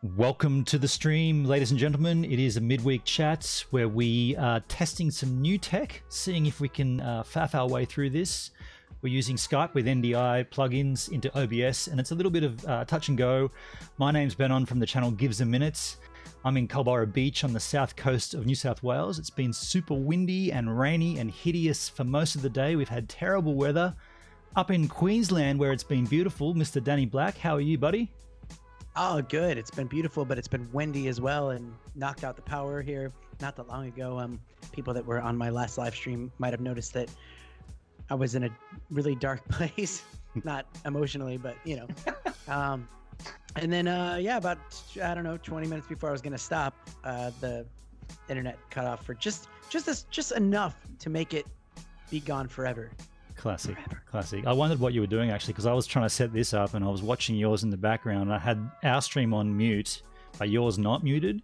Welcome to the stream, ladies and gentlemen. It is a midweek chat where we are testing some new tech, seeing if we can faff our way through this. We're using Skype with NDI plugins into OBS, and it's a little bit of touch and go. My name's Benon from the channel Gives a Minute. I'm in Culburra Beach on the south coast of New South Wales. It's been super windy and rainy and hideous for most of the day. We've had terrible weather. Up in Queensland, where it's been beautiful, Mr. Danny Black, how are you, buddy? Oh, good. It's been beautiful, but it's been windy as well and knocked out the power here not that long ago. People that were on my last live stream might have noticed that I was in a really dark place, not emotionally, but you know. And then, yeah, about, I don't know, 20 minutes before I was going to stop, the internet cut off for just enough to make it be gone forever. Classic, classic. I wondered what you were doing actually, because I was trying to set this up and I was watching yours in the background. I had our stream on mute, but yours not muted,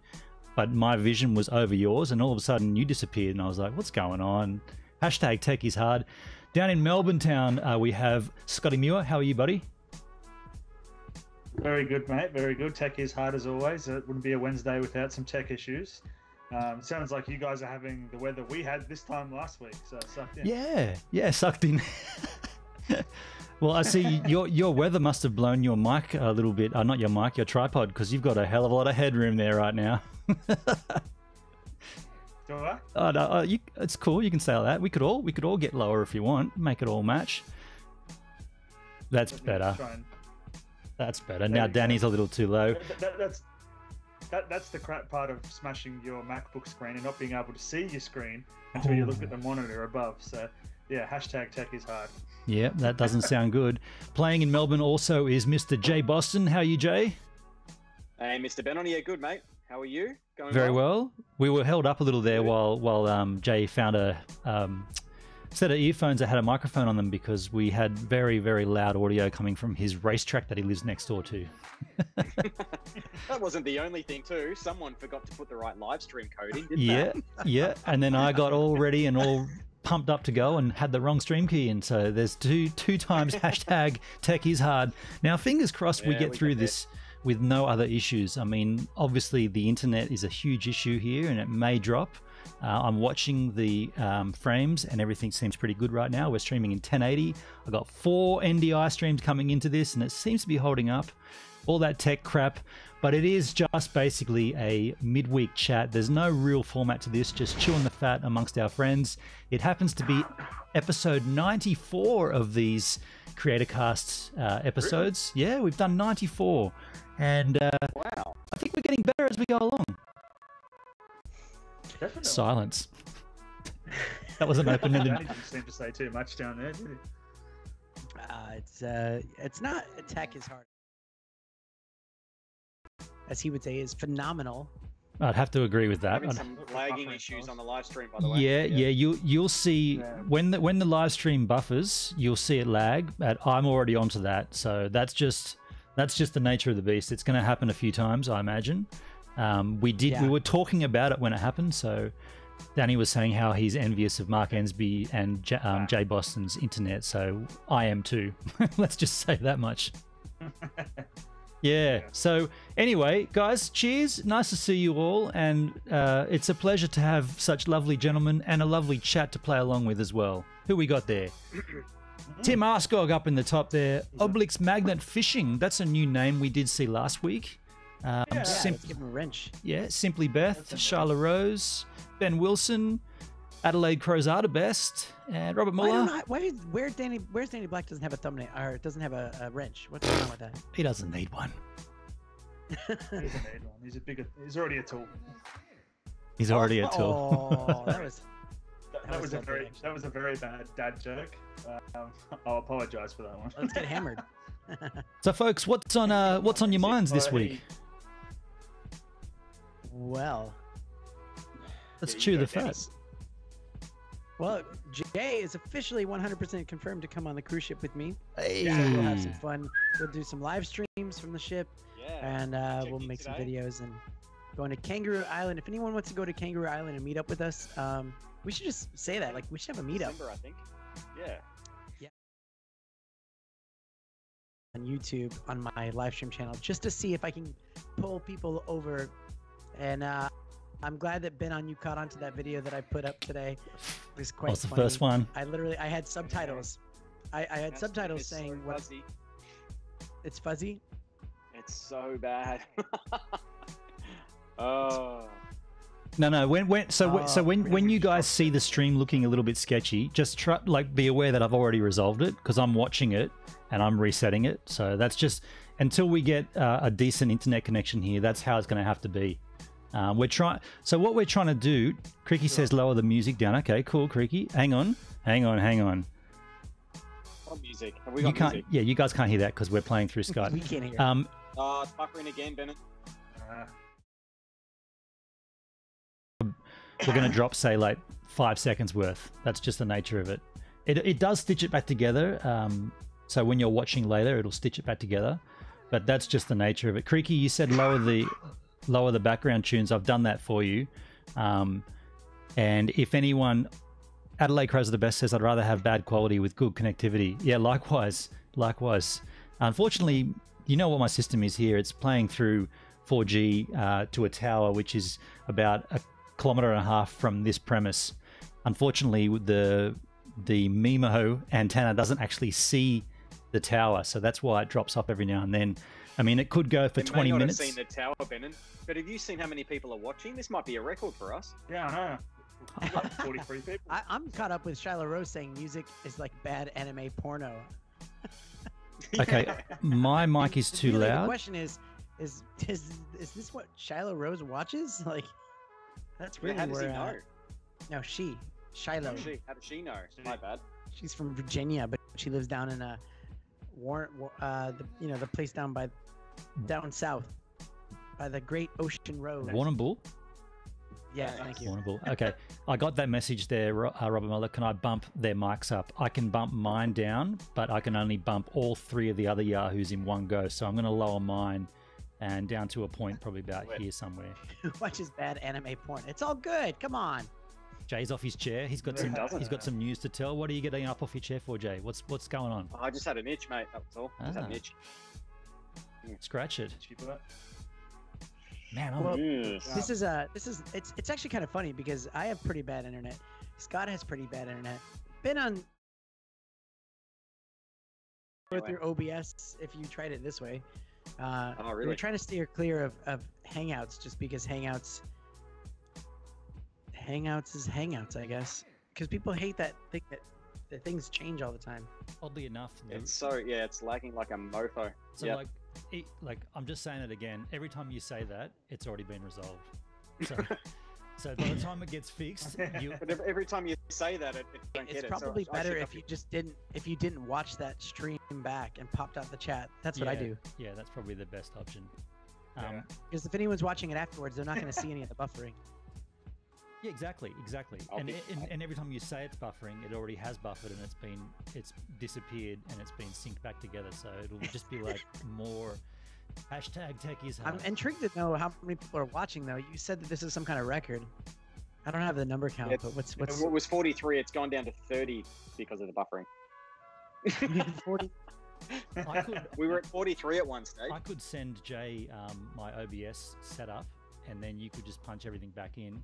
but my vision was over yours, and all of a sudden you disappeared, and I was like, what's going on? Hashtag tech is hard. Down in Melbourne town, we have Scotty Muir. How are you, buddy? Very good, mate. Very good. Tech is hard as always. It wouldn't be a Wednesday without some tech issues. Sounds like you guys are having the weather we had this time last week, so sucked in. Yeah, sucked in. Well, I see your weather must have blown your mic a little bit. Not your mic, your tripod, because you've got a hell of a lot of headroom there right now. Do I? Oh no, it's cool. You can say all that. We could all get lower if you want. Make it all match. That's better. That's better. Now Danny's a little too low. That's the crap part of smashing your MacBook screen and not being able to see your screen until you look at the monitor above. So, yeah, hashtag tech is hard. Yeah, that doesn't sound good. Playing in Melbourne also is Mr. Jay Boston. How are you, Jay? Hey, Mr. Benon. Yeah, good, mate. How are you? Going Very well. We were held up a little there while Jay found a set of earphones that had a microphone on them, because we had very, very loud audio coming from his racetrack that he lives next door to. That wasn't the only thing too. Someone forgot to put the right live stream code in, didn't they? Yeah. And then I got all ready and all pumped up to go and had the wrong stream key. And so there's two times hashtag tech is hard. Now, fingers crossed we get through this with no other issues. I mean, obviously the internet is a huge issue here and it may drop. I'm watching the frames and everything seems pretty good right now. We're streaming in 1080. I've got 4 NDI streams coming into this and it seems to be holding up. All that tech crap, but it is just basically a midweek chat. There's no real format to this, just chewing the fat amongst our friends. It happens to be episode 94 of these CreatorCast episodes. Really? Yeah, we've done 94. And wow. I think we're getting better as we go along. Definitely. Silence. That was an open-ended. Danny didn't seem to say too much down there, did he? It's not tech is hard, as he would say, is phenomenal. I'd have to agree with that. Having some lagging issues on the live stream, by the way. Yeah. You'll see when the live stream buffers, you'll see it lag. But I'm already onto that, so that's just the nature of the beast. It's going to happen a few times, I imagine. We were talking about it when it happened. So Danny was saying how he's envious of Mark Ensby and Jay Boston's internet. So I am too. Let's just say that much. Yeah. So anyway, guys, cheers. Nice to see you all. And it's a pleasure to have such lovely gentlemen and a lovely chat to play along with as well. Who we got there? Tim Arskog up in the top there. Oblix Magnet Fishing. That's a new name we did see last week. Let's give him a wrench. Yeah. Simply Beth, Charla Rose, Ben Wilson, Adelaide Crows are the best, and Robert Muller. Where's Danny Black doesn't have a thumbnail or doesn't have a wrench? What's going on with that? He doesn't need one. He doesn't need one. He's already a tool. He's already a tool. Oh, that was a very bad dad joke. I'll apologise for that one. Let's get hammered. So, folks, what's on your minds this week? Well, let's chew the fat. Well, Jay is officially 100% confirmed to come on the cruise ship with me. Hey. So we'll have some fun. We'll do some live streams from the ship, and we'll make some videos and going to Kangaroo Island. If anyone wants to go to Kangaroo Island and meet up with us, we should just say that. Like, we should have a meetup. December, I think. Yeah. YouTube on my live stream channel just to see if I can pull people over. And I'm glad that Ben on you caught onto that video that I put up today. It was quite What's the funny. first one? I had subtitles. I had subtitles saying so what fuzzy. it's fuzzy. It's so bad. Oh. No. When you guys see the stream looking a little bit sketchy, just try be aware that I've already resolved it because I'm watching it and I'm resetting it. So that's just until we get a decent internet connection here. That's how it's going to have to be. We're trying. So what we're trying to do, Creaky says lower the music down. Okay, cool, Creaky. Hang on. What music? Have we got music? Yeah, you guys can't hear that because we're playing through Skype. We can't hear. It's buffering again, Bennett. We're going to drop, say, like 5 seconds worth. That's just the nature of it. It does stitch it back together. So when you're watching later, it'll stitch it back together. But that's just the nature of it. Creaky, you said lower the background tunes. I've done that for you. And if anyone, Adelaide Crows are the best says, I'd rather have bad quality with good connectivity. Yeah, likewise. Unfortunately, you know what my system is here. It's playing through 4G to a tower, which is about 1.5 kilometers from this premise. Unfortunately, the MIMO antenna doesn't actually see the tower, so that's why it drops off every now and then. I mean, it could go for 20 minutes. I've seen the tower, Bennett, but have you seen how many people are watching? This might be a record for us. Yeah, I know. 43 people. I'm caught up with Shiloh Rose saying music is like bad anime porno. Okay, my mic is too Really, loud. The question is this what Shiloh Rose watches? Like, that's really How does he where. know? No, Shiloh. How does she know? My bad. She's from Virginia, but she lives down in the place down south by the Great Ocean Road. Warrnambool? Yeah, thank you. Warrnambool. Okay, I got that message there, Robert Muller. Can I bump their mics up? I can bump mine down, but I can only bump all 3 of the other Yahoos in one go. So I'm going to lower mine and down to a point probably about here somewhere. Who watches bad anime porn? It's all good. Come on. Jay's off his chair. He's got some news to tell. What are you getting up off your chair for, Jay? What's going on? I just had an itch, mate. That was all. Just had an itch. Scratch it. Cheaper that. Man, it's actually kind of funny because I have pretty bad internet. Scott has pretty bad internet. Been on with your OBS if you tried it this way. Oh, really? We're trying to steer clear of Hangouts just because Hangouts is Hangouts, I guess. Because people hate that things change all the time. oddly enough, It's lagging like a mofo. so Yep. I'm just saying it again. Every time you say that, it's already been resolved. So by the time it gets fixed, But every time you say that, it don't get It's it. probably So I better should if you didn't watch that stream back and popped out the chat. That's what I do. Yeah, that's probably the best option. Yeah. Because if anyone's watching it afterwards, they're not going to see any of the buffering. Yeah, exactly. And every time you say it's buffering, it already has buffered and it's disappeared and it's been synced back together. So it'll just be like more #tech is hard. I'm intrigued to know how many people are watching, though. You said that this is some kind of record. I don't have the number count, but what's It was 43. It's gone down to 30 because of the buffering. 40? We were at 43 at one stage. I could send Jay my OBS setup, and then you could just punch everything back in.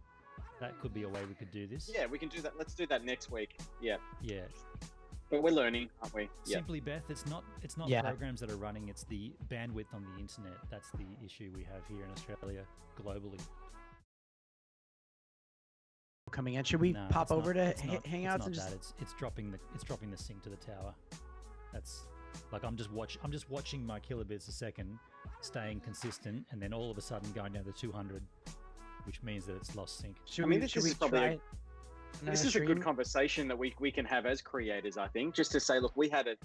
That could be a way we could do this. Yeah, we can do that. Let's do that next week. Yeah. Yeah. But we're learning, aren't we? Yeah. Simply, Beth, it's not Yeah. programs that are running, it's the bandwidth on the internet. That's the issue we have here in Australia, globally. Coming in. Should we No, pop it's over not- to it's not- Hangouts it's and not just? that. It's dropping the sync to the tower. That's like I'm just watching my kilobits a second staying consistent, and then all of a sudden going down to 200, which means that it's lost sync. Should I mean, we, this should is we probably try This is a good conversation that we can have as creators, I think. Just to say, look, we had a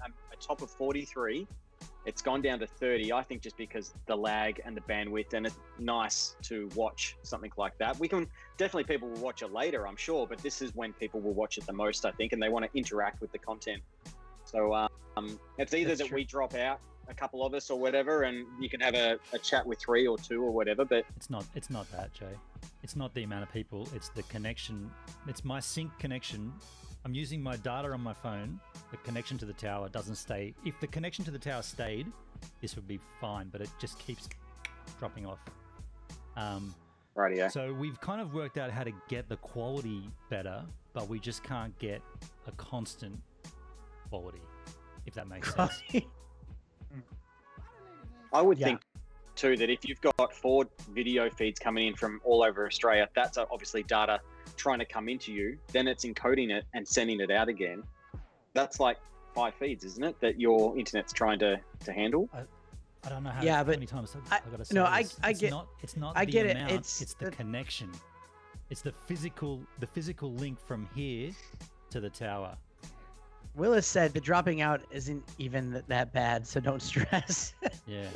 top of 43. It's gone down to 30, I think, just because the lag and the bandwidth, and it's nice to watch something like that. People will watch it later, I'm sure, but this is when people will watch it the most, I think, and they want to interact with the content. So it's either That's that true. we drop out, a couple of us or whatever, and you can have a chat with 3 or 2 or whatever, but It's not that, Jay. It's not the amount of people, it's the connection. It's my sync connection. I'm using my data on my phone the connection to the tower doesn't stay. If the connection to the tower stayed, this would be fine, but it just keeps dropping off. Rightio. So we've kind of worked out how to get the quality better, but we just can't get a constant quality, if that makes sense. I would think too that if you've got 4 video feeds coming in from all over Australia, that's obviously data trying to come into you, then it's encoding it and sending it out again. That's like 5 feeds, isn't it, that your internet's trying to handle? I don't know how many times I got to say this. It's not I the get amount, it. it's the connection. It's the physical link from here to the tower. Willis said the dropping out isn't even that bad, so don't stress. Yeah.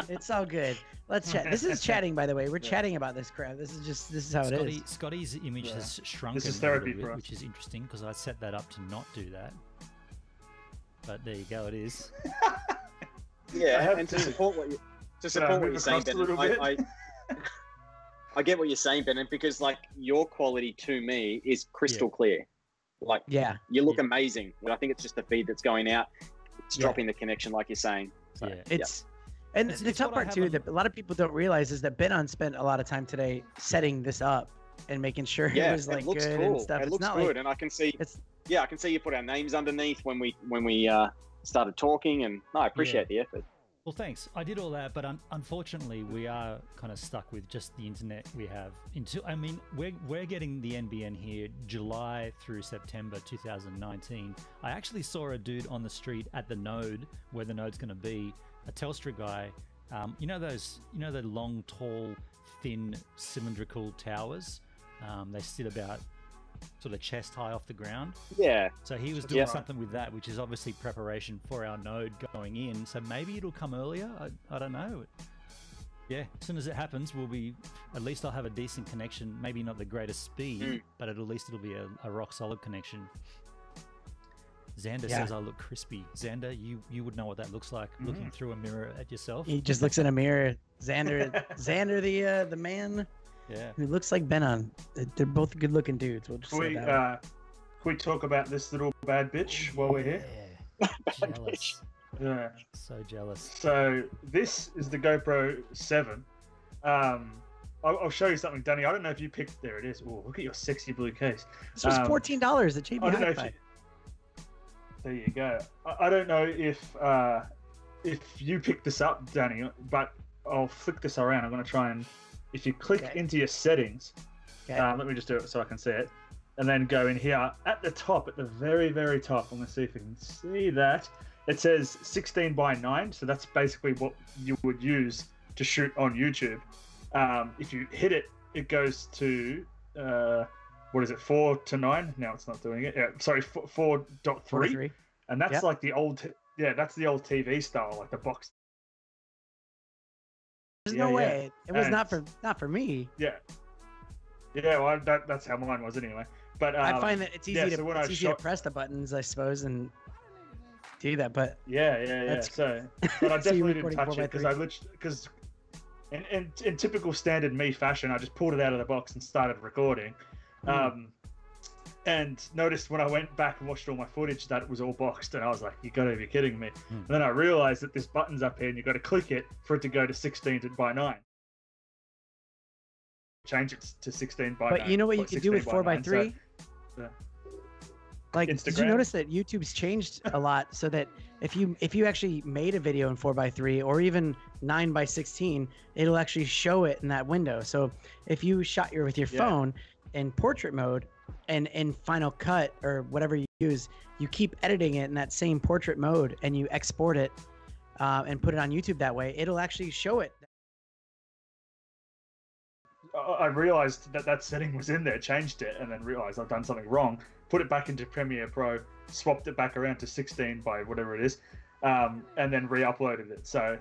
It's all good. Let's chat. This is chatting, by the way. We're chatting about this crap. This is how it is. Scotty's image has shrunken this is therapy a little for bit, us. which is interesting because I set that up to not do that. But there you go, it is. Yeah, and to support what you're saying, Ben, I get what you're saying, Ben, because like your quality to me is crystal clear. Like, you look amazing. But I think it's just the feed that's going out. It's dropping the connection, like you're saying. So, And the tough part too that a lot of people don't realize is that Benon spent a lot of time today setting this up and making sure it was like good and stuff. It looks good, and I can see. I can see you put our names underneath when we started talking, and I appreciate the effort. Well, thanks. I did all that, but unfortunately, we are kind of stuck with just the internet we have. We're getting the NBN here July through September 2019. I actually saw a dude on the street at the node where the node's going to be, a Telstra guy. The long, tall, thin, cylindrical towers. They sit about sort of chest high off the ground. Yeah. So he was doing something with that, which is obviously preparation for our node going in. So maybe it'll come earlier. I don't know. Yeah, as soon as it happens, at least I'll have a decent connection. Maybe not the greatest speed, but at least it'll be a rock solid connection. Xander says I look crispy. Xander, you would know what that looks like looking through a mirror at yourself. He just looks in a mirror. Xander, the man. Yeah. Who looks like Benon. They're both good-looking dudes. We'll just say that. Can we talk about this little bad bitch while we're here? Yeah. Jealous. Yeah. So jealous. So this is the GoPro 7. I'll show you something, Danny. I don't know if you picked. There it is. Oh, look at your sexy blue case. This was $14 at JB Hi-Fi. There you go. I don't know if you picked this up, Danny, but I'll flick this around. I'm going to try and. If you click into your settings, let me just do it so I can see it, and then go in here at the top, at the very, very top. I'm going to see if you can see that. It says 16:9, so that's basically what you would use to shoot on YouTube. If you hit it, it goes to, 4:9? No, it's not doing it. Yeah, sorry, 4.3. And that's like the old, that's the old TV style, like the box. There's no way. It was not for me. Yeah. Yeah, well, that's how mine was anyway. But I find that it's easy to press the buttons, I suppose, and do that. But So, but I definitely didn't touch it because in typical standard me fashion, I just pulled it out of the box and started recording. And noticed when I went back and watched all my footage that it was all boxed, and I was like, "You got to be kidding me!" And then I realized that this button's up here, and you got to click it for it to go to 16:9. Change it to 16:9. But you know what you can do with 4:3? So, like, Instagram. Did you notice that YouTube's changed a lot so that if you actually made a video in 4:3 or even 9:16, it'll actually show it in that window. So if you shot with your phone in portrait mode and in Final Cut or whatever you use, you keep editing it in that same portrait mode and you export it and put it on YouTube that way, it'll actually show it. I realized that setting was in there, changed it, and then realized I've done something wrong. Put it back into Premiere Pro, swapped it back around to 16 by whatever it is, and then re-uploaded it. So,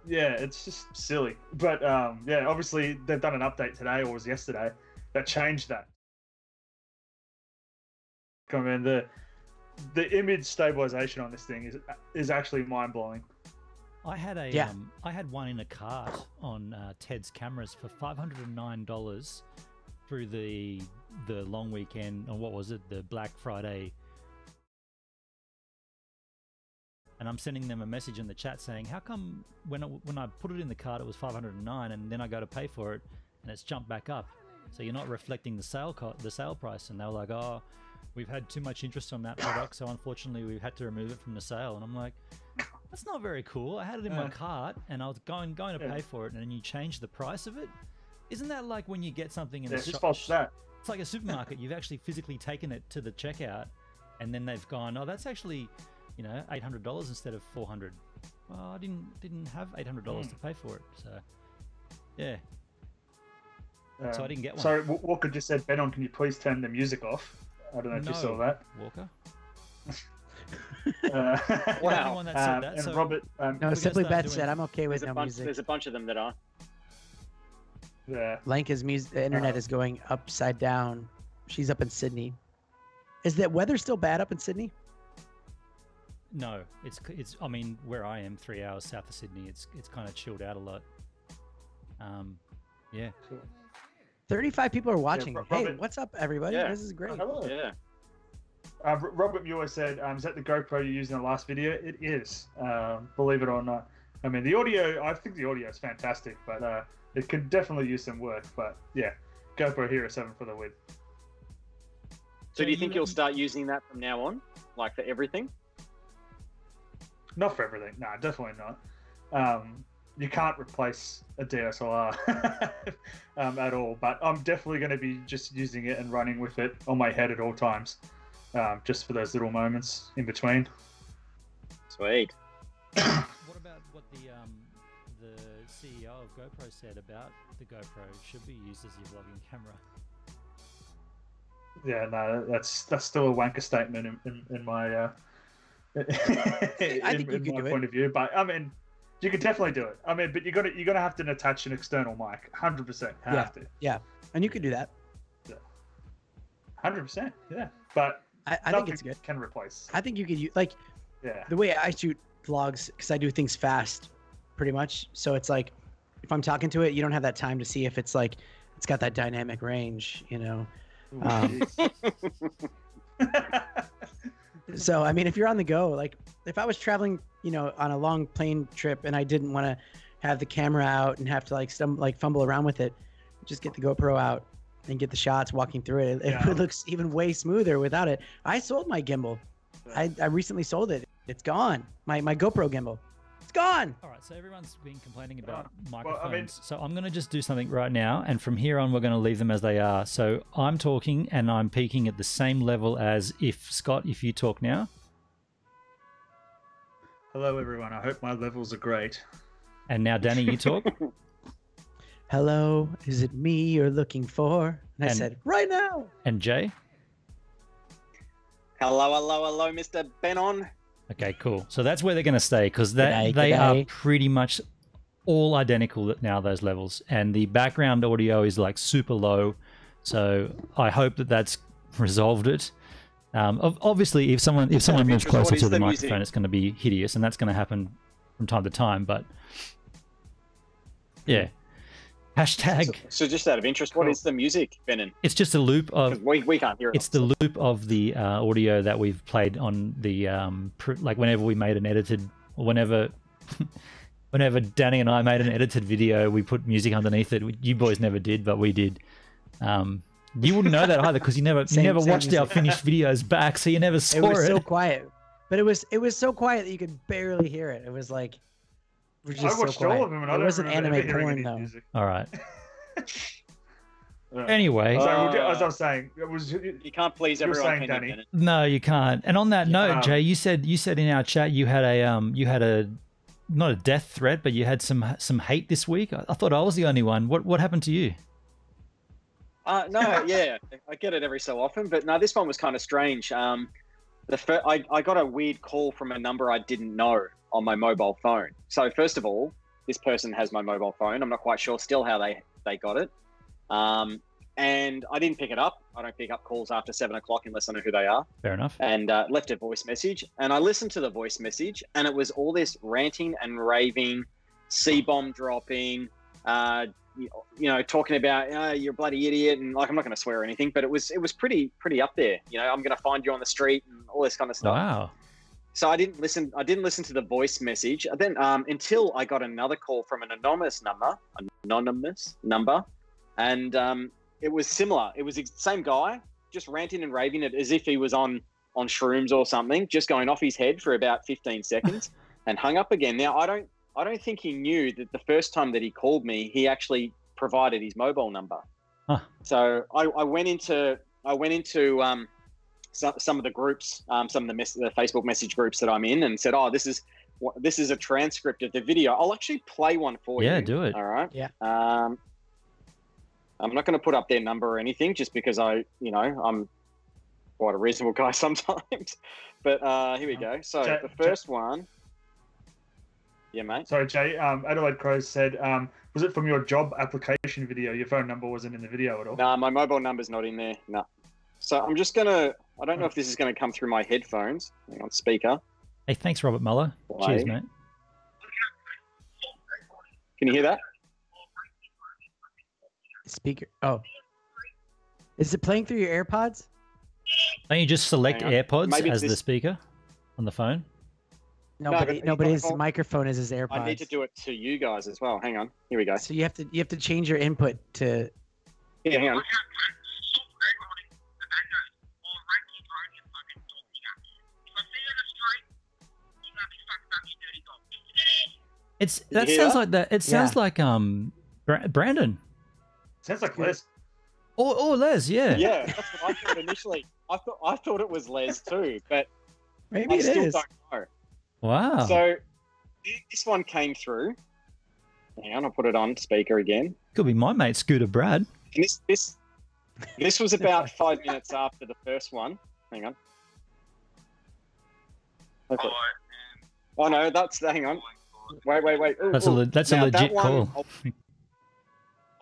it's just silly. But, obviously they've done an update today, or was yesterday, that changed that. I mean, the image stabilization on this thing is actually mind-blowing. I had I had one in a cart on Ted's cameras for $509 through the long weekend, or what was it, the Black Friday and I'm sending them a message in the chat saying, how come when I put it in the cart it was 509 and then I go to pay for it and it's jumped back up? So you're not reflecting the sale price. And they were like, oh, we've had too much interest on that product, so unfortunately we've had to remove it from the sale. And I'm like, that's not very cool. I had it in my cart and I was going to pay for it, and then you change the price of it. Isn't that like when you get something in a shop? It's like a supermarket. You've actually physically taken it to the checkout, and then they've gone, oh, that's actually, you know, $800 instead of $400. Well, I didn't have $800 to pay for it, so yeah. So I didn't get one. Sorry, Walker just said, Ben, can you please turn the music off? I don't know if you saw that. Walker. Wow. That said that. And so Robert. No, Simply Beth said, I'm okay with no music. There's a bunch of them that are. Yeah. Lanka's internet is going upside down. She's up in Sydney. Is that weather still bad up in Sydney? No, it's. I mean, where I am, 3 hours south of Sydney, it's kind of chilled out a lot. Yeah. 35 people are watching. Robert, hey, what's up, everybody? Yeah. This is great. Hello. Yeah. Robert Muir said, is that the GoPro you used in the last video? It is, believe it or not. I mean, the audio, I think the audio is fantastic, but it could definitely use some work. But yeah, GoPro Hero 7 for the win. So do you think you'll start using that from now on, like for everything? Not for everything. No, definitely not. You can't replace a DSLR at all, but I'm definitely going to be just using it and running with it on my head at all times, just for those little moments in between. Sweet. What about what the CEO of GoPro said about the GoPro should be used as your vlogging camera? Yeah, no, that's still a wanker statement in my I think you could do point of view. But I mean, you could definitely do it. I mean, but you're gonna have to attach an external mic. 100% have to. Yeah, and you could do that. 100%. Yeah, but I think it's good. Can replace. I think you could use the way I shoot vlogs, because I do things fast, pretty much. So it's like, if I'm talking to it, you don't have that time to see if it's like it's got that dynamic range, you know. So I mean, if you're on the go, like if I was traveling, you know, on a long plane trip and I didn't want to have the camera out and have to fumble around with it, just get the GoPro out and get the shots walking through it. It looks even way smoother without it. I sold my gimbal. I recently sold it. It's gone. My GoPro gimbal. It's gone. All right, so everyone's been complaining about microphones. So I'm going to just do something right now, and from here on, we're going to leave them as they are. So I'm talking, and I'm peaking at the same level as if you talk now. Hello, everyone. I hope my levels are great. And now, Danny, you talk. Hello, is it me you're looking for? And I said, right now. And Jay? Hello, Mr. Benon. Okay, cool. So that's where they're going to stay, because they are pretty much all identical now, those levels. And the background audio is like super low. So I hope that that's resolved it. Obviously, if someone moves closer to the microphone, it's going to be hideous, and that's going to happen from time to time. But yeah. Hashtag. So just out of interest, what is the music, Benon? It's just a loop of. We can't hear it. It's the loop of the audio that we've played on the like whenever we made an edited, or whenever Danny and I made an edited video, we put music underneath it. You boys never did, but we did. You wouldn't know that either, because you never watched music. Our finished videos back, so you never saw it. It was so quiet, but it was so quiet that you could barely hear it. It was like. I watched all of them, and I wasn't anime porn though. Music. All right. Anyway, as I was saying, you can't please everyone. Danny. No, you can't. And on that note, Jay, you said in our chat you had a not a death threat, but you had some hate this week. I thought I was the only one. What happened to you? No, yeah, I get it every so often, but no, this one was kind of strange. I got a weird call from a number I didn't know on my mobile phone. So first of all, this person has my mobile phone. I'm not quite sure still how they got it. And I didn't pick it up. I don't pick up calls after 7 o'clock unless I know who they are. Fair enough. And left a voice message. And I listened to the voice message, and it was all this ranting and raving, C-bomb dropping, talking about, you're a bloody idiot. And like, I'm not going to swear or anything, but it was pretty up there. I'm going to find you on the street and all this kind of stuff. Wow. So I didn't listen to the voice message. Then until I got another call from an anonymous number, and it was similar. It was the same guy, just ranting and raving it as if he was on shrooms or something, just going off his head for about 15 seconds, and hung up again. Now I don't think he knew that the first time that he called me, he actually provided his mobile number. Huh. So I went into some of the groups, some of the Facebook message groups that I'm in, and said, "Oh, this is a transcript of the video. I'll actually play one for you." Yeah, do it. All right. Yeah. I'm not going to put up their number or anything, just because I'm quite a reasonable guy sometimes. But here we go. So the first one. Yeah, mate. Sorry, Jay. Adelaide Crows said, was it from your job application video? Your phone number wasn't in the video at all. No, my mobile number's not in there. No. So I'm just gonna. I don't know if this is going to come through my headphones. Hang on, speaker. Hey, thanks, Robert Muller. Cheers, mate. Can you hear that? Speaker. Oh. Is it playing through your AirPods? Don't you just select AirPods as the speaker on the phone? No, but his microphone is his AirPods. I need to do it to you guys as well. Hang on. Here we go. So you have to change your input to. Yeah, hang on. That sounds like that. It sounds like Brandon. Sounds like Les. Or Les, yeah. Yeah, that's what I thought initially. I thought it was Les too, but maybe I still don't know. Wow. So this one came through. Hang on, I'll put it on speaker again. Could be my mate Scooter Brad. And this was about 5 minutes after the first one. Hang on. Oh no, hang on. Wait. Ooh, that's a legit call.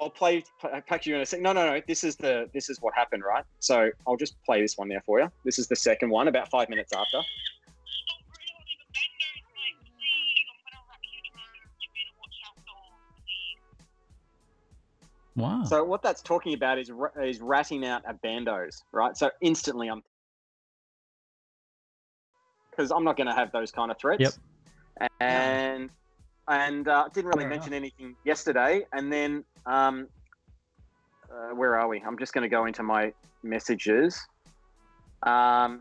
I'll pack you in a sec. No. This is what happened, right? So I'll just play this one there for you. This is the second one, about 5 minutes after. Wow. So what that's talking about is ratting out at bandos, right? So instantly because I'm not going to have those kind of threats. Yep. And didn't really mention anything yesterday. And then where are we? I'm just going to go into my messages. And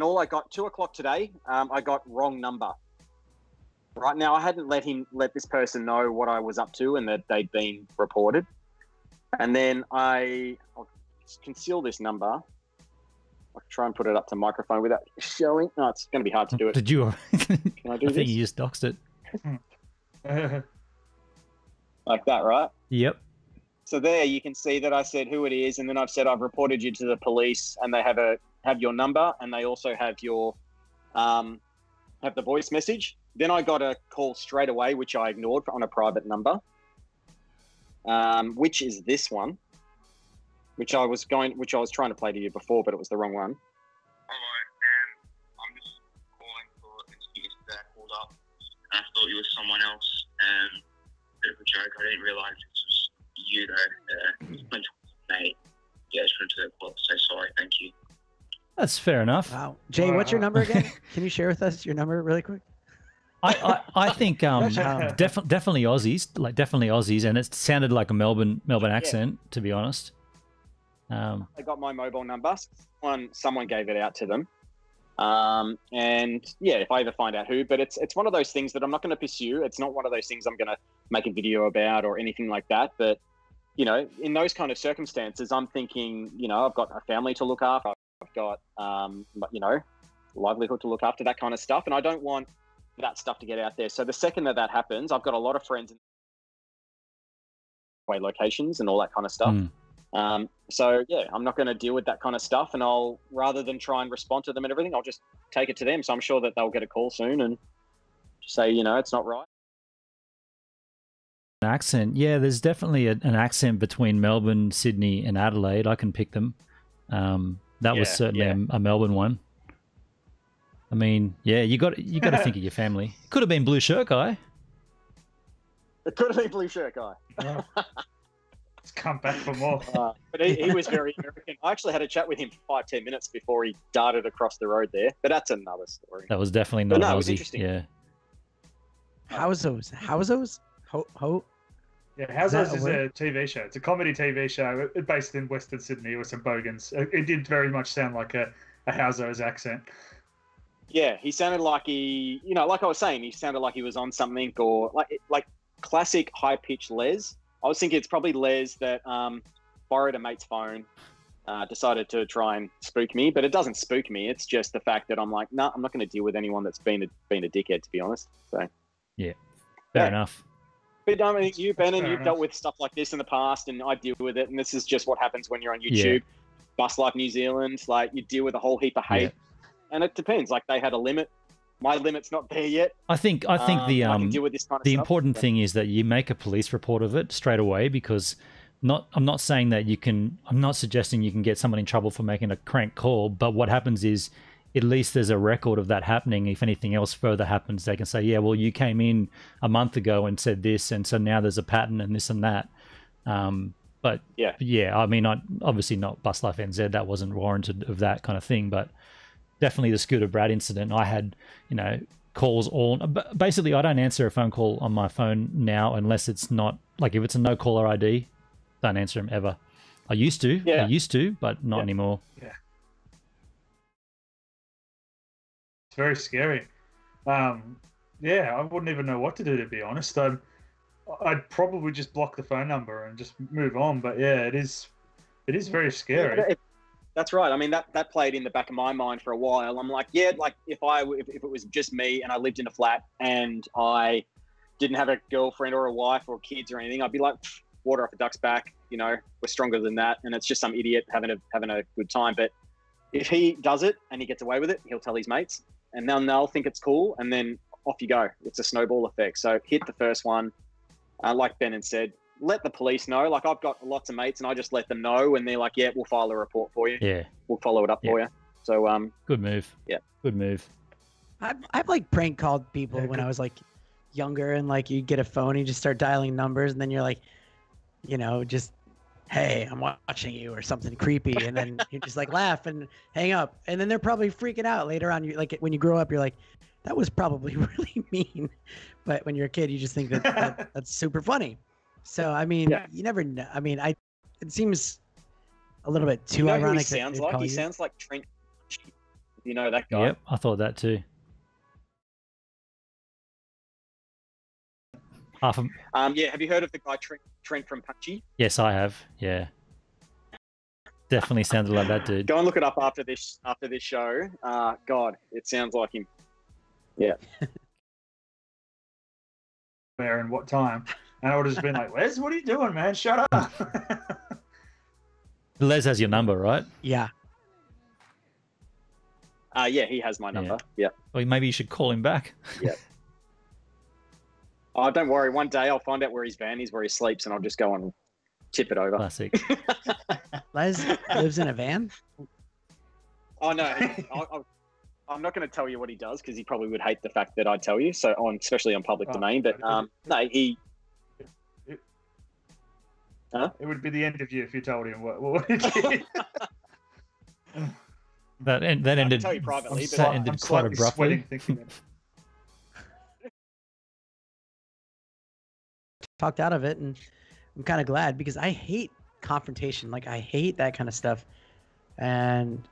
all I got 2:00 today. I got wrong number. Right now, I hadn't let this person know what I was up to and that they'd been reported. And then I'll conceal this number. I'll try and put it up to microphone without showing. No, it's going to be hard to do it. Did you? Can I do I think you just doxed it. Like that, right? Yep. So there you can see that I said who it is, and then I've said I've reported you to the police, and they have your number, and they also have your have the voice message. Then I got a call straight away, which I ignored on a private number, which is this one, which I was trying to play to you before, but it was the wrong one. Hello, I'm just calling for an excuse that I called up. And I thought you were someone else, and bit of a joke. I didn't realise this was you though. Mate, yeah, I just wanted to say sorry. Thank you. That's fair enough. Wow, Jay, what's your number again? Can you share with us your number really quick? I think definitely Aussies, and it sounded like a Melbourne accent, to be honest. They got my mobile number. Someone gave it out to them, and yeah, if I ever find out who, but it's one of those things that I'm not going to pursue. It's not one of those things I'm going to make a video about or anything like that. But in those kind of circumstances, I'm thinking, I've got a family to look after. I've got livelihood to look after, that kind of stuff, and I don't want that stuff to get out there. So the second that happens, I've got a lot of friends in locations and all that kind of stuff. So yeah, I'm not going to deal with that kind of stuff, and I'll, rather than try and respond to them and everything, I'll just take it to them. So I'm sure that they'll get a call soon and say, it's not right. An accent, yeah, there's definitely an accent between Melbourne, Sydney, and Adelaide. I can pick them. That was certainly a Melbourne one. I mean, yeah, you got to think of your family. Could have been Blue Shirt Guy. It could have been Blue Shirt Guy. Just come back for more. But he was very American. I actually had a chat with him for 5-10 minutes before he darted across the road there. But that's another story. That was definitely not no, Aussie. it was interesting. Yeah. How's those? Yeah, How's Those is a TV show. It's a comedy TV show based in Western Sydney with some bogans. It did very much sound like a How's Those accent. Yeah, he sounded like he, like I was saying, he sounded like he was on something, or like classic high-pitched Les. I was thinking it's probably Les that borrowed a mate's phone, decided to try and spook me, but it doesn't spook me. It's just the fact that I'm like, nah, I'm not going to deal with anyone that's been a dickhead, to be honest. So yeah, fair enough. But I mean, you, Ben, and you've dealt with stuff like this in the past, and I deal with it, and this is just what happens when you're on YouTube. Bus Life New Zealand, like you deal with a whole heap of hate, and it depends. Like they had a limit. My limit's not there yet. I think the I can deal with this kind of the stuff, important thing is that you make a police report of it straight away, because I'm not saying that you can. I'm not suggesting you can get someone in trouble for making a crank call, but what happens is, at least there's a record of that happening. If anything else further happens, they can say, yeah, well, you came in a month ago and said this, and so now there's a pattern and this and that. But yeah, I mean, obviously not Bus Life NZ. That wasn't warranted of that kind of thing, but definitely the Scooter Brad incident. I had, calls all. Basically, I don't answer a phone call on my phone now unless it's not, like if it's a no caller ID, don't answer them ever. I used to, but not anymore. Yeah. It's very scary. I wouldn't even know what to do, to be honest. I'd probably just block the phone number and just move on. But yeah, it is very scary. That's right. I mean, that played in the back of my mind for a while. I'm like, yeah, like if it was just me and I lived in a flat and I didn't have a girlfriend or a wife or kids or anything, I'd be like, water off a duck's back. We're stronger than that, and it's just some idiot having a good time. But if he does it and he gets away with it, he'll tell his mates, and then they'll think it's cool, and then off you go. It's a snowball effect. So hit the first one, like Ben had said. Let the police know. Like I've got lots of mates, and I just let them know, and they're like, "Yeah, we'll file a report for you. Yeah, we'll follow it up for you." So, good move. Yeah, good move. I've like prank called people when I was like younger, and like you get a phone, and you just start dialing numbers, and then you're like, just, hey, I'm watching you or something creepy, and then you just like laugh and hang up, and then they're probably freaking out later on. You like when you grow up, you're like, that was probably really mean, but when you're a kid, you just think that's super funny. So I mean, you never know. I mean, it seems a little bit too ironic. Who he sounds like? He sounds like Trent. You know that guy? Yep, I thought that too. Have you heard of the guy Trent from Punchy? Yes, I have. Yeah, definitely sounded like that dude. Go and look it up after this show. God, it sounds like him. Yeah. Where and what time? And I would have just been like, Les, what are you doing, man? Shut up. Les has your number, right? Yeah. Yeah, he has my number. Yeah. Well, maybe you should call him back. Yeah. Oh, don't worry. One day I'll find out where his van is, where he sleeps, and I'll just go and tip it over. Classic. Les lives in a van? Oh, no. I'm not going to tell you what he does because he probably would hate the fact that I tell you, especially on public domain. But no, he... Huh? It would be the end of you if you told him what he did. that ended. I'll tell you privately, but that ended quite abruptly. Talked out of it, and I'm kind of glad because I hate confrontation. Like I hate that kind of stuff. And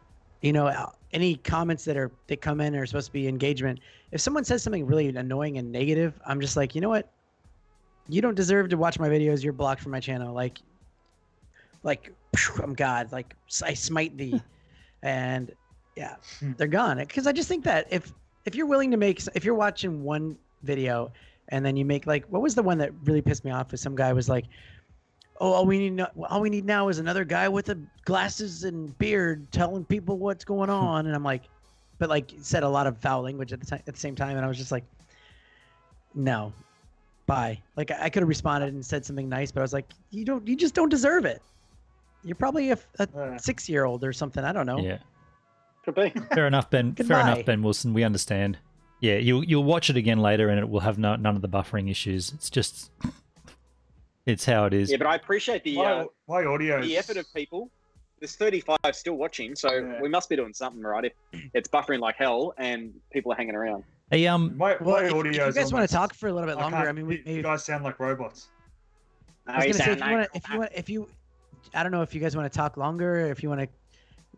any comments that come in are supposed to be engagement. If someone says something really annoying and negative, I'm just like, you know what? You don't deserve to watch my videos. You're blocked from my channel. Like, I'm God. Like, I smite thee, and yeah, they're gone. Because I just think that if you're willing to if you're watching one video and then you make like, what was the one that really pissed me off? Is some guy was like, oh, all we need now is another guy with glasses and beard telling people what's going on, and I'm like, but like said a lot of foul language at the same time, and I was just like, no. Bye. Like I could have responded and said something nice, but I was like, you just don't deserve it. You're probably a 6-year-old or something. I don't know. Yeah. Could be. Fair enough, Ben. Fair enough, Ben Wilson. We understand. Yeah, you'll watch it again later, and it will have none of the buffering issues. It's just It's how it is. Yeah, but I appreciate my audio, the effort of people. There's 35 still watching, so we must be doing something right if it's buffering like hell and people are hanging around. Hey, my audio. If you guys want to talk for a little bit longer, I mean, you guys sound like robots. I was gonna say, if you, I don't know if you guys want to talk longer, if you want to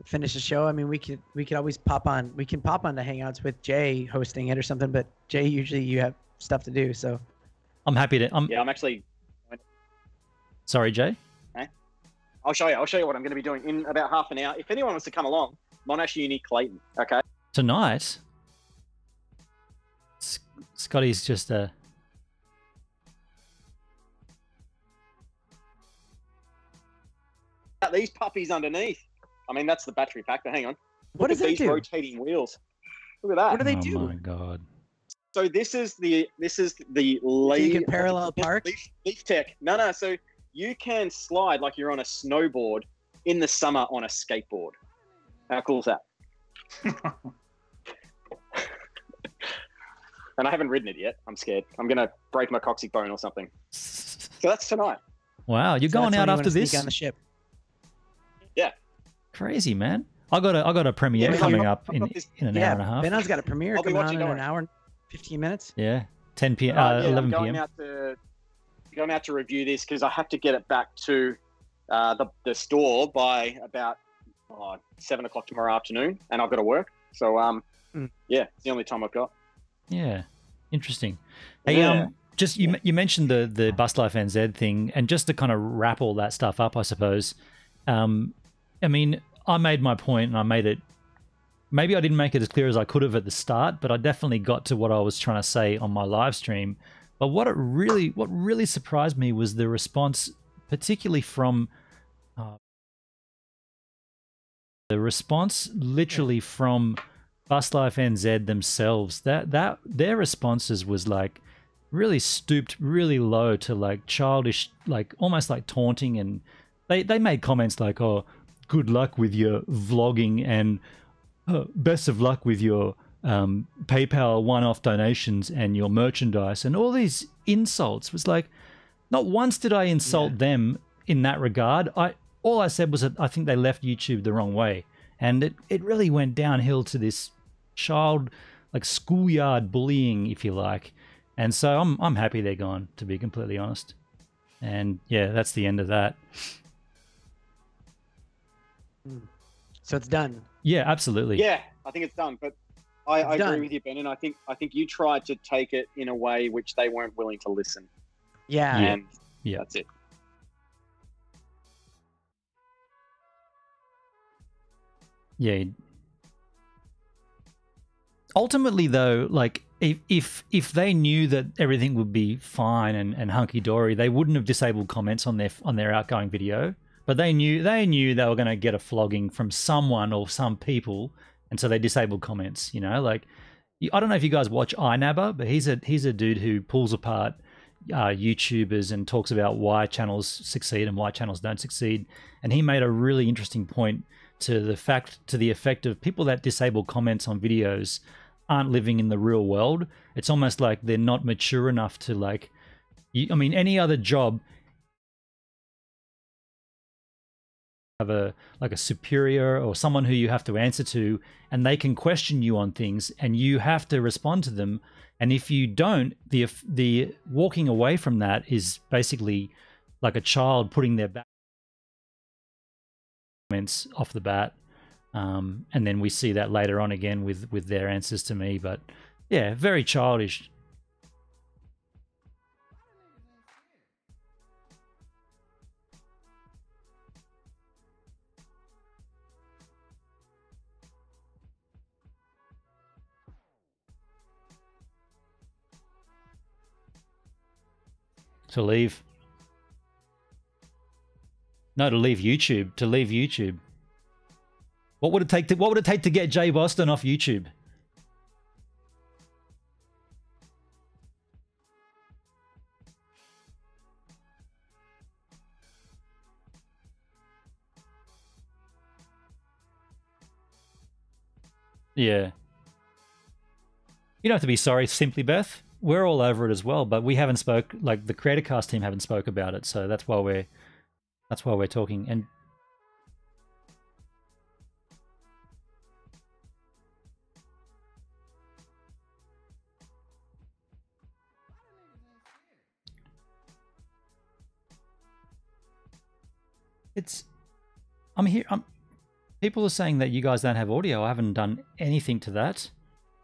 finish the show. I mean, we could always pop on. We can pop on the Hangouts with Jay hosting it or something. But Jay, usually you have stuff to do, so I'm happy to. I'm actually. Sorry, Jay. I'll show you what I'm going to be doing in about half an hour. If anyone wants to come along, Monash Uni Clayton. Okay. Tonight, Scotty's just These puppies underneath. I mean, that's the battery factor. Hang on. What does that these do? rotating wheels. Look at that. What do they do? Oh my god. So this is the leaf. So you can parallel park. Leaf tech. No. So you can slide like you're on a snowboard in the summer on a skateboard. How cool is that? And I haven't ridden it yet. I'm scared. I'm gonna break my coccyx bone or something. So that's tonight. Wow, you're going out after this? On the ship. Yeah. Crazy, man. I got a premiere coming up in an hour and a half. Benon's got a premiere coming on in an hour and 15 minutes. Yeah, 10 p.m. 11 p.m. Going out to review this because I have to get it back to the store by about 7 o'clock tomorrow afternoon, and I've got to work. So yeah, it's the only time I've got. Yeah, interesting. Hey, just you mentioned the Bus Life NZ thing, and just to kind of wrap all that stuff up, I suppose. I mean, I made my point, and I made it. Maybe I didn't make it as clear as I could have at the start, but I definitely got to what I was trying to say on my live stream. But what really surprised me was the response, particularly from literally from Bus Life NZ themselves. That their responses was like really stooped really low to like childish, like almost like taunting, and they made comments like, "Oh, good luck with your vlogging," and best of luck with your PayPal one-off donations and your merchandise, and all these insults. Was like, not once did I insult them in that regard. All I said was that I think they left YouTube the wrong way, and it really went downhill to this child, like schoolyard bullying, if you like. And so I'm happy they're gone, to be completely honest. And yeah, that's the end of that. So it's done. Yeah, absolutely. Yeah, I think it's done. But I agree with you, Ben, and I think you tried to take it in a way which they weren't willing to listen. Yeah. And that's it. Yeah. Ultimately, though, like if they knew that everything would be fine and hunky dory, they wouldn't have disabled comments on their outgoing video. But they knew they were going to get a flogging from someone or some people, and so they disabled comments. You know, like I don't know if you guys watch iNabber, but he's a dude who pulls apart YouTubers and talks about why channels succeed and why channels don't succeed. And he made a really interesting point to the effect of people that disable comments on videos aren't living in the real world. It's almost like they're not mature enough to like. I mean, any other job. Have a superior or someone who you have to answer to, and they can question you on things and you have to respond to them, and if you don't, the walking away from that is basically like a child putting their back comments off the bat, and then we see that later on again with their answers to me. But yeah, very childish. To leave. No, to leave YouTube. To leave YouTube. What would it take to get Jay Boston off YouTube? Yeah. You don't have to be sorry, Simply Beth. we're all over it as well, but we haven't spoke, like the Creator Cast team haven't spoke about it, so that's why we're talking. And people are saying that you guys don't have audio. I haven't done anything to that.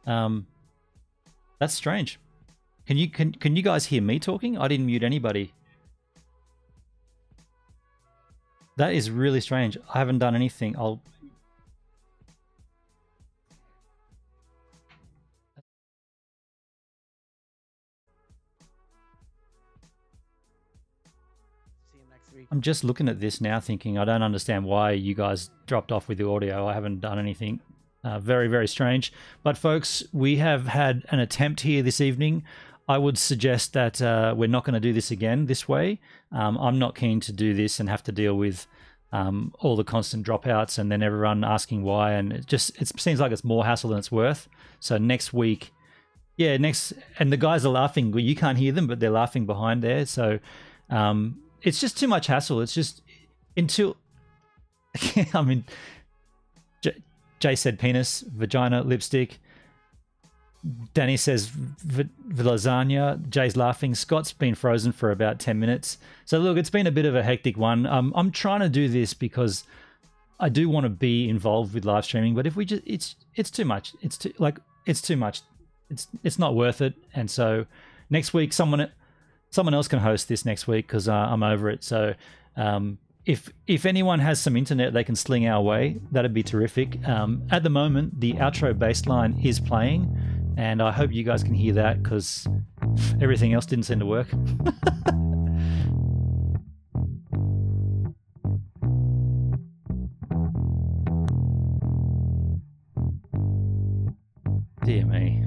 That's strange. Can you guys hear me talking? I didn't mute anybody. That is really strange. I haven't done anything. I'm just looking at this now thinking I don't understand why you guys dropped off with the audio. I haven't done anything. Very, very strange. But folks, we have had an attempt here this evening. I would suggest that we're not going to do this again this way. I'm not keen to do this and have to deal with all the constant dropouts and then everyone asking why. And it seems like it's more hassle than it's worth. So next week, and the guys are laughing. You can't hear them, but they're laughing behind there. So it's just too much hassle. It's just until, I mean, Jay said penis, vagina, lipstick. Danny says lasagna. Jay's laughing. Scott's been frozen for about 10 minutes. So look, it's been a bit of a hectic one. I'm trying to do this because I do want to be involved with live streaming, but if we just, it's too much. It's too much. It's not worth it. And so next week, someone else can host this next week because I'm over it. So if anyone has some internet they can sling our way, that'd be terrific. At the moment, the outro bass line is playing, and I hope you guys can hear that because everything else didn't seem to work. Dear me.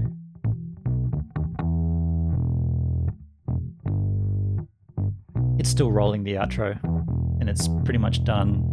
It's still rolling the outro, and it's pretty much done.